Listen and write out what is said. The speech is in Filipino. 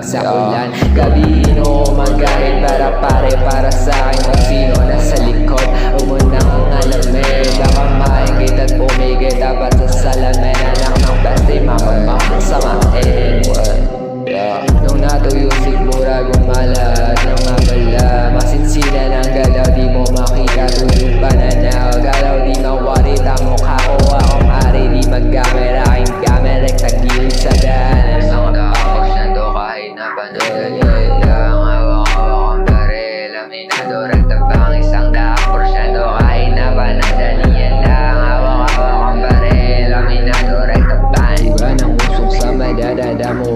lumamig sa ulan. Gabihin o umaga, para pare para sa akin kung sino nasa likod. Huwag mo nang alamin, baka maingit at pumigit. Dapat sa salamin, anak ng beste, mapapasamain. Nung natuyo sigmura gumalat ng abala, masinsinan ang galaw, di mo makita tuyong pananaw. Galaw di mawarit ang mukha ko, akong ari di mag-camera. Aking camera, tagilid sa daan. Ang tapos na to kahit na panagalit lang. Hawak-hawak ang baril, aminado ragtabang 100%. Kahit na panadalian lang. Hawak-hawak ang baril, aminado ragtabang. Iba ng usok sa madadada mo,